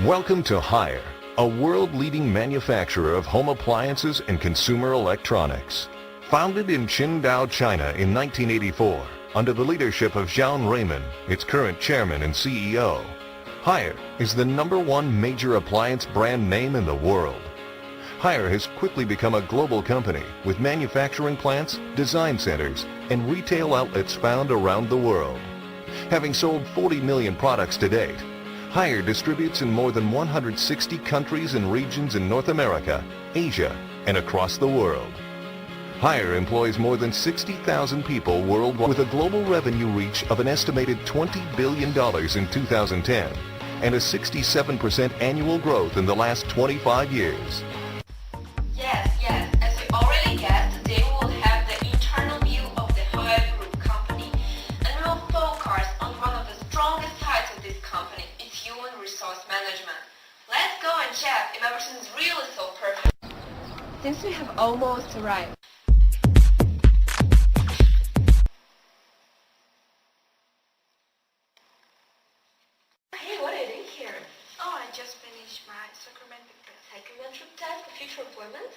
Welcome to Haier, a world-leading manufacturer of home appliances and consumer electronics. Founded in Qingdao, China in 1984, under the leadership of Zhang Raymond, its current chairman and CEO, Haier is the #1 major appliance brand name in the world. Haier has quickly become a global company with manufacturing plants, design centers, and retail outlets found around the world. Having sold 40 million products to date, Haier distributes in more than 160 countries and regions in North America, Asia, and across the world. Haier employs more than 60,000 people worldwide with a global revenue reach of an estimated $20 billion in 2010 and a 67% annual growth in the last 25 years. Yes, as you already guessed, today we will have the internal view of the Haier Group company, and we will focus on one of the strongest sides of this company, its human resource management. Let's go and check if everything is really so perfect. Since we have almost arrived. Hey, what are you doing here? Oh, I just finished my psychometric test. Psychometric test for future employment?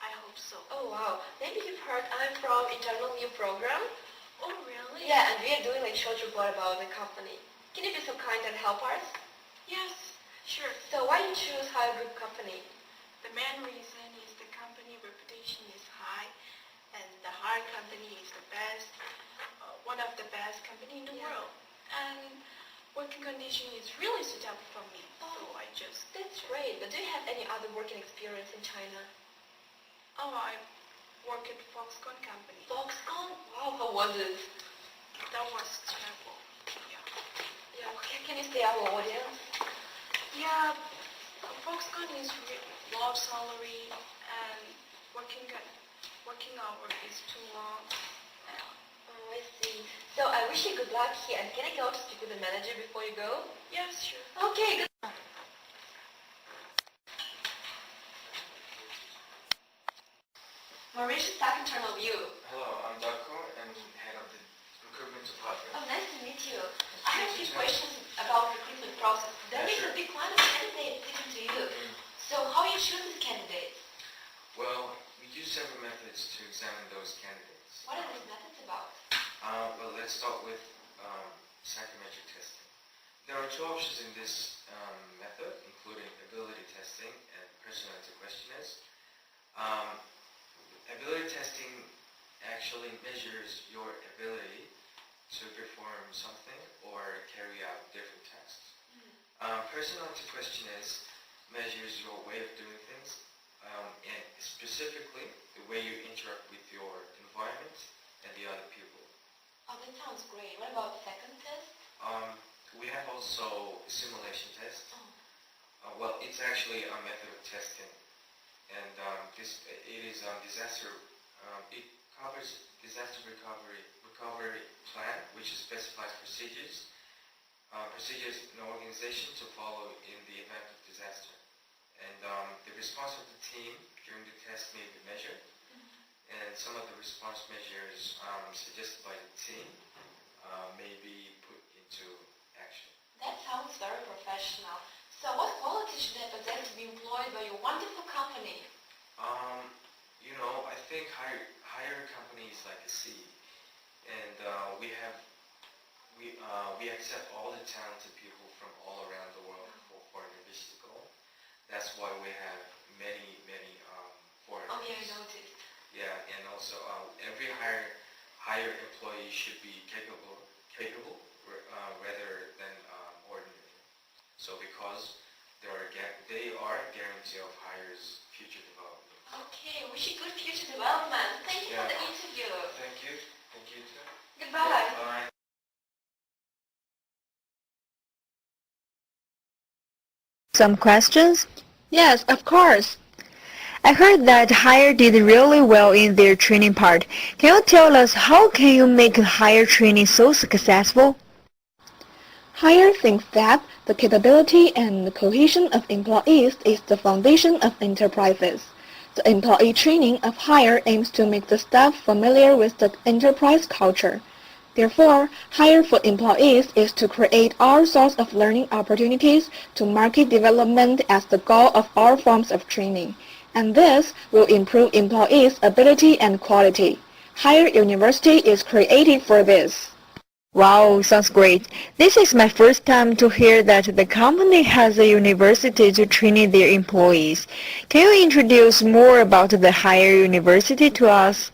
I hope so. Oh wow, maybe you've heard I'm from internal view program. Oh, really? Yeah, and we are doing like short report about the company. Can you be so kind and help us? Yes, sure. So why you choose Haier Group company? The main reason is the company reputation is high, and the Haier company is the best, one of the best company in the world. And working condition is really suitable for me, so I just... That's great, but do you have any other working experience in China? Oh, I work at Foxconn company. Foxconn? Wow, how was it? That was terrible. Yeah, can you say our audience? Yeah, Foxconn is low salary and working hour is too long. Oh, I see. So I wish you good luck here, and can I go to speak with the manager before you go? Yes, sure. Okay, good. Maurice, staff internal view. Hello, I'm Darko and head of the recruitment department. Oh, nice to meet you. I have a few questions about recruitment process. There is a big line of candidates sticking to you. So how you choose these candidates? Well, we use several methods to examine those candidates. What are these methods about? Well, let's start with psychometric testing. There are two options in this method, including ability testing and personality questionnaires. Ability testing actually measures your ability to perform something or carry out different tasks. Personality questionnaires measures your way of doing things, and specifically the way you interact with your environment and the other people. Oh, that sounds great. What about the second test? We have also a simulation test. Well, it's actually a method of testing, and it is disaster. It covers disaster recovery plan, which specifies procedures in an organization to follow in the event of disaster. And the response of the team during the test may be measured, and some of the response measures suggested by the team may be put into action. That sounds very professional. So what qualities should I possess to be employed by your wonderful company? I think Haier company is like a sea, and we accept all the talented people from all around the world for an ambitious goal. That's why we have many foreigners. Oh yeah, I noticed. Yeah, and also every Haier employee should be capable rather than ordinary. So because they are guarantee of Haier's future development. Okay, wish you good future development. Thank you for the interview. Thank you. Thank you too. Goodbye. Bye. Some questions? Yes, of course. I heard that Haier did really well in their training part. Can you tell us how can you make Haier training so successful? Haier thinks that the capability and the cohesion of employees is the foundation of enterprises. The employee training of Haier aims to make the staff familiar with the enterprise culture. Therefore, hire for employees is to create all sorts of learning opportunities to market development as the goal of all forms of training, and this will improve employees' ability and quality. Higher University is created for this. Wow, sounds great. This is my first time to hear that the company has a university to train their employees. Can you introduce more about the Higher University to us?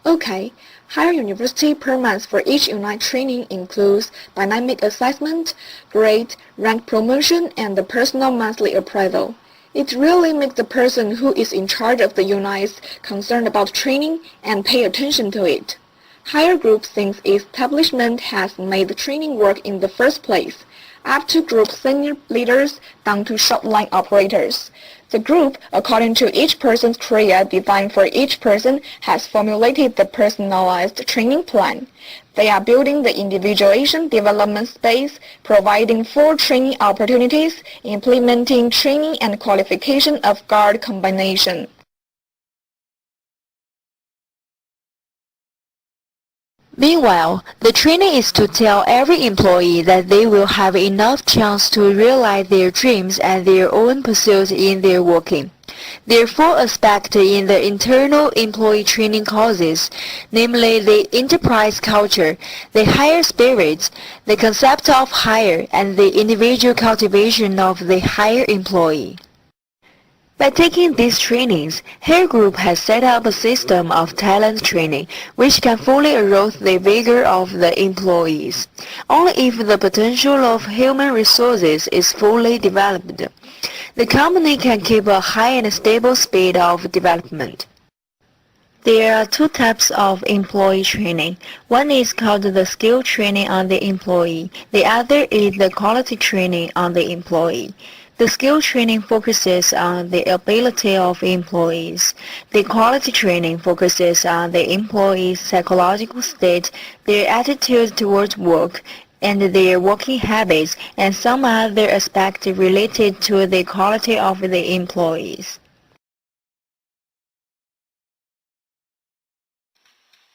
Okay. Higher University permits for each unit training includes dynamic assessment, grade, rank promotion, and the personal monthly appraisal. It really makes the person who is in charge of the units concerned about training and pay attention to it. Higher Group thinks establishment has made the training work in the first place, up to group senior leaders down to shop line operators. The group, according to each person's career designed for each person, has formulated the personalized training plan. They are building the individuation development space, providing full training opportunities, implementing training and qualification of guard combination. Meanwhile, the training is to tell every employee that they will have enough chance to realize their dreams and their own pursuits in their working. There are four aspects in the internal employee training courses, namely the enterprise culture, the higher spirit, the concept of hire, and the individual cultivation of the higher employee. By taking these trainings, Hair Group has set up a system of talent training which can fully arouse the vigor of the employees. Only if the potential of human resources is fully developed, the company can keep a high and stable speed of development. There are two types of employee training. One is called the skill training on the employee. The other is the quality training on the employee. The skill training focuses on the ability of employees. The quality training focuses on the employee's psychological state, their attitude towards work, and their working habits, and some other aspects related to the quality of the employees.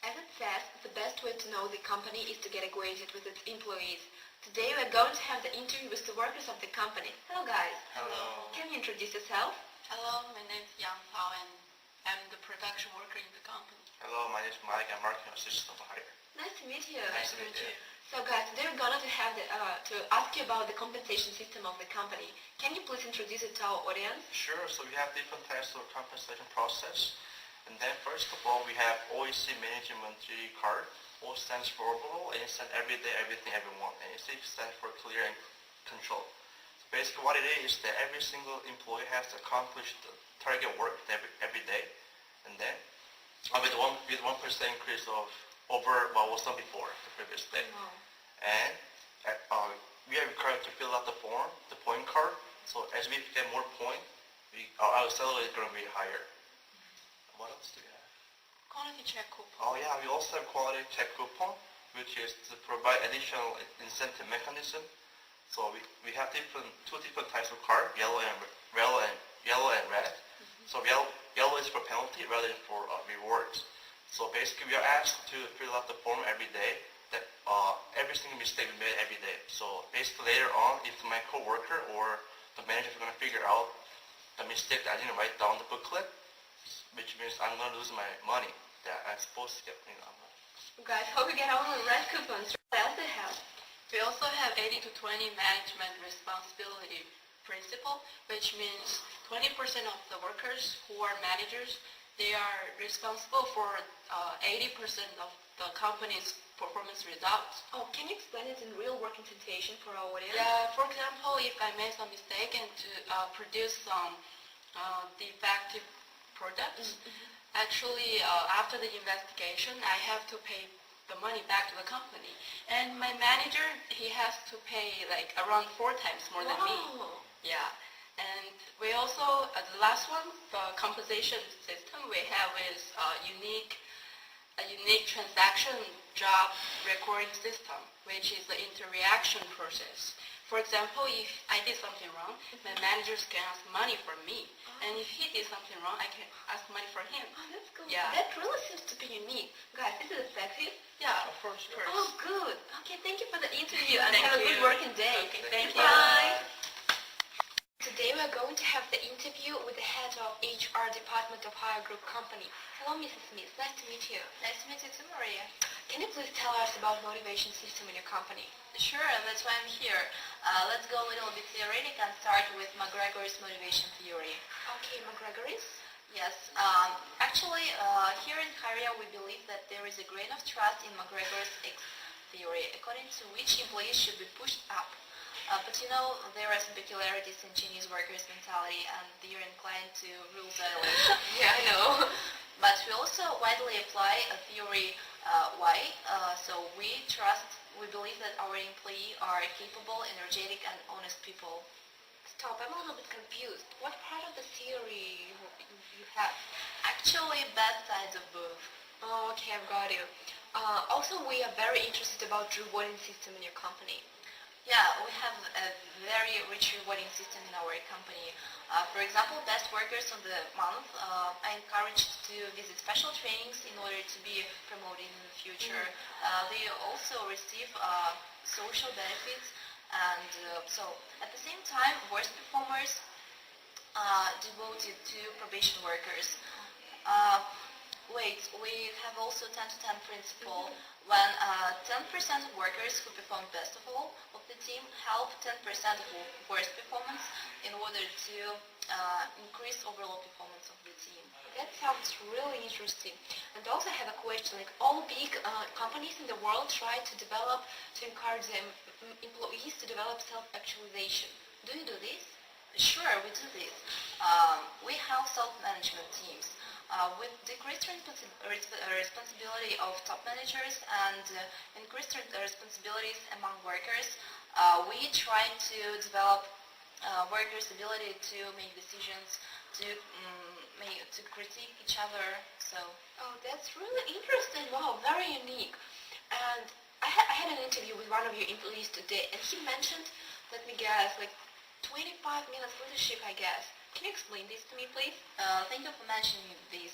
As it says, the best way to know the company is to get acquainted with its employees. Today we are going to have the interview with the workers of the company. Hello guys. Hello. Can you introduce yourself? Hello, my name is Yang Hao and I'm the production worker in the company. Hello, my name is Mike. I'm marketing assistant of Hire. Nice to meet you. Nice to meet you. So guys, today we're going to have to ask you about the compensation system of the company. Can you please introduce it to our audience? Sure. So we have different types of compensation process. And then first of all, we have OEC Management G card. O stands for overall, and it stands every day, everything, everyone. And it stands for clear and control. So basically what it is that every single employee has to accomplish the target work every day. And then with 1% increase of over what was done before the previous day. And we are required to fill out the form, the point card. So as we get more points, our salary is going to be higher. What else do we have? Quality check coupon. Oh yeah, we also have quality check coupon, which is to provide additional incentive mechanism. So we have two different types of card, yellow and red. So yellow is for penalty, red is for rewards. So basically, we are asked to fill out the form every day. That every single mistake we made every day. So basically, later on, if my coworker or the manager is going to figure out the mistake that I didn't write down the booklet, which means I'm going to lose my money that I'm supposed to get. Guys, hope you get all the red coupons. What else do you have? We also have 80 to 20 management responsibility principle, which means 20% of the workers who are managers, they are responsible for 80% of the company's performance results. Oh, can you explain it in real working situation for our audience? Yeah, for example, if I made some mistake and to produce some defective products, actually after the investigation, I have to pay the money back to the company. And my manager, he has to pay like around 4 times more than me. Yeah. And we also, the last one, the compensation system we have is a unique transaction job recording system, which is the interaction process. For example, if I did something wrong, my managers can ask money from me. And if he did something wrong, I can ask money for him. Oh, that's good. Yeah. That really seems to be unique. Guys, is it effective? Yeah, of course. Oh, good. Okay, thank you for the interview and Thank have a you. good working day. Okay, thank you. Bye. Today we are going to have the interview with the head of HR department of Hire Group Company. Hello, Mrs. Smith. Nice to meet you. Nice to meet you too, Maria. Can you please tell us about motivation system in your company? Sure, that's why I'm here. Let's go a little bit theoretic and start with McGregor's motivation theory. Okay, McGregor's. Yes, actually, here in Korea we believe that there is a grain of trust in McGregor's X theory, according to which employees should be pushed up. But you know, there are some peculiarities in Chinese workers' mentality and they are inclined to rule violation. Yeah, I know. But we also widely apply a theory Y, so we believe that our employees are capable, energetic and honest people. Stop, I'm a little bit confused. What part of the theory you have? Actually, bad sides of both. Oh, okay, I've got you. Also, we are very interested about rewarding system in your company. Yeah, we have a very rich rewarding system in our company. For example, best workers of the month are encouraged to visit special trainings in order to be promoted in the future. They also receive social benefits and so at the same time, worst performers are devoted to probation workers. Wait, we have also 10 to 10 principle. When 10% of workers who perform best of all of the team help 10% of worst performance in order to increase overall performance of the team. That sounds really interesting. And also I have a question, like all big companies in the world try to encourage their employees to develop self-actualization. Do you do this? Sure, we do this. We have self-management teams. With decreased responsibility of top managers and increased responsibilities among workers, we try to develop workers' ability to make decisions, to critique each other. So. Oh, that's really interesting. Wow, very unique. And I had an interview with one of your employees today, and he mentioned, let me guess, like 25 minutes leadership, I guess. Can you explain this to me, please? Thank you for mentioning this.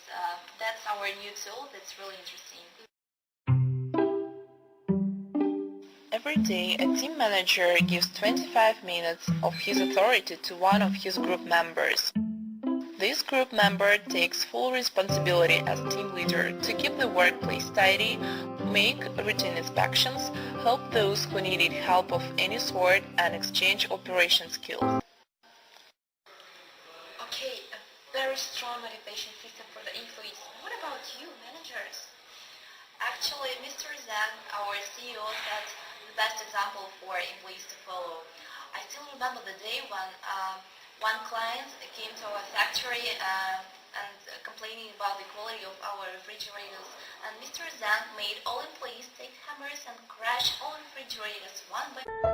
That's our new tool that's really interesting. Every day, a team manager gives 25 minutes of his authority to one of his group members. This group member takes full responsibility as team leader to keep the workplace tidy, make routine inspections, help those who needed help of any sort, and exchange operation skills. Okay, a very strong motivation system for the employees. What about you, managers? Actually, Mr. Zhang, our CEO, set the best example for employees to follow. I still remember the day when one client came to our factory and complaining about the quality of our refrigerators, and Mr. Zhang made all employees take hammers and crash all refrigerators one by one.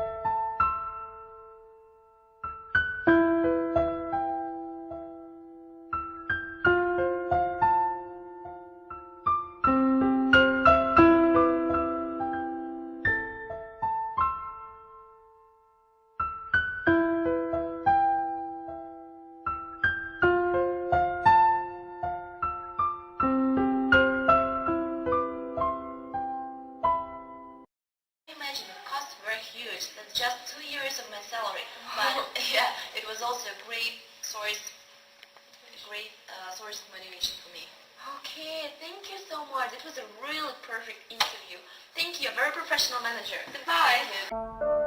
Imagine the costs were huge. That's just 2 years of my salary. But yeah, it was also a great source of motivation for me. Okay, thank you so much. It was a really perfect interview. Thank you, a very professional manager. Goodbye. Thank you.